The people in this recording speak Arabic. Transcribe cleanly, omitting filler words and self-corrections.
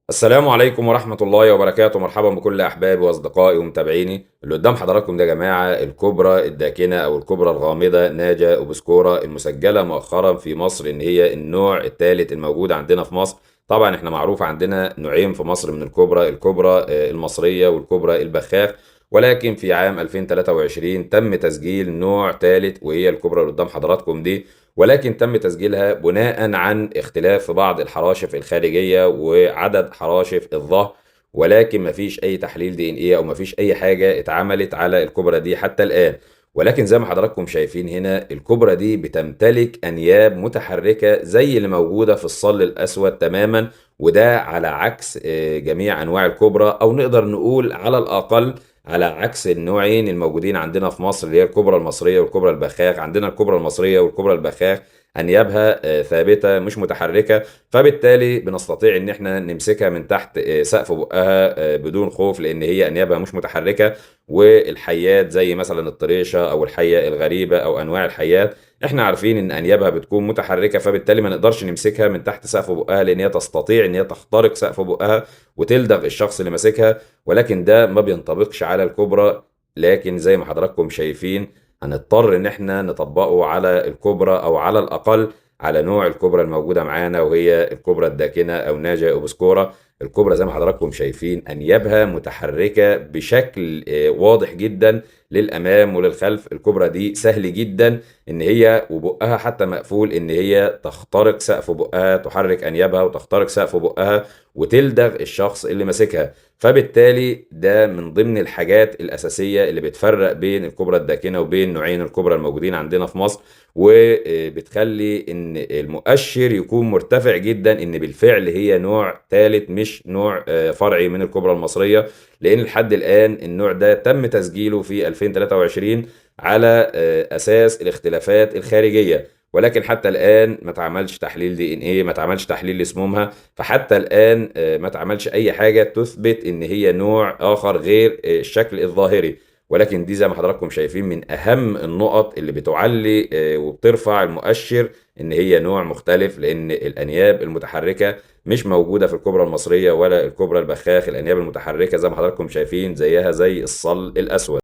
السلام عليكم ورحمة الله وبركاته. مرحبا بكل أحبابي وأصدقائي ومتابعيني. اللي قدام حضراتكم ده يا جماعة الكوبرا الداكنة أو الكوبرا الغامضة ناجا أوبسكورا، المسجلة مؤخرا في مصر إن هي النوع الثالث الموجود عندنا في مصر. طبعا احنا معروف عندنا نوعين في مصر من الكوبرا، الكوبرا المصرية والكوبرا البخاخ. ولكن في عام 2023 تم تسجيل نوع ثالث وهي الكوبرا اللي قدام حضراتكم دي، ولكن تم تسجيلها بناء عن اختلاف في بعض الحراشف الخارجية وعدد حراشف الظهر. ولكن مفيش أي تحليل دي ان ايه أو مفيش أي حاجة اتعملت على الكبرى دي حتى الآن. ولكن زي ما حضراتكم شايفين هنا الكبرى دي بتمتلك أنياب متحركة زي اللي موجودة في الصل الأسود تماما، وده على عكس جميع أنواع الكبرى، أو نقدر نقول على الأقل على عكس النوعين الموجودين عندنا في مصر اللي هي الكبرى المصرية والكبرى البخاخ. عندنا الكبرى المصرية والكبرى البخاخ أنيابها ثابتة مش متحركة، فبالتالي بنستطيع إن احنا نمسكها من تحت سقف بقها بدون خوف، لأن هي أنيابها مش متحركة. والحيات زي مثلا الطريشة أو الحية الغريبة أو أنواع الحيات احنا عارفين إن أنيابها بتكون متحركة، فبالتالي ما نقدرش نمسكها من تحت سقف بقها، لأن هي تستطيع إن هي تخترق سقف بقها وتلدغ الشخص اللي ماسكها. ولكن ده ما بينطبقش على الكبرى. لكن زي ما حضراتكم شايفين هنضطر ان احنا نطبقه على الكبرى، او على الاقل على نوع الكبرى الموجوده معانا وهي الكبرى الداكنه او ناجا اوبسكورا. الكبرى زي ما حضراتكم شايفين انيابها متحركه بشكل واضح جدا للامام وللخلف. الكبرى دي سهل جدا ان هي وبقها حتى مقفول ان هي تخترق سقف بقها، تحرك انيابها وتخترق سقف بقها وتلدغ الشخص اللي ماسكها. فبالتالي ده من ضمن الحاجات الأساسية اللي بتفرق بين الكبرى الداكنة وبين نوعين الكبرى الموجودين عندنا في مصر، وبتخلي ان المؤشر يكون مرتفع جدا ان بالفعل هي نوع ثالث مش نوع فرعي من الكبرى المصرية. لان لحد الآن النوع ده تم تسجيله في 2023 على أساس الاختلافات الخارجية، ولكن حتى الآن ما اتعملش تحليل دي ان ايه، ما اتعملش تحليل لسمومها. فحتى الآن ما اتعملش أي حاجة تثبت إن هي نوع آخر غير الشكل الظاهري. ولكن دي زي ما حضراتكم شايفين من أهم النقط اللي بتعلي وبترفع المؤشر إن هي نوع مختلف، لأن الأنياب المتحركة مش موجودة في الكبرى المصرية ولا الكبرى البخاخ. الأنياب المتحركة زي ما حضراتكم شايفين زيها زي الصل الأسود.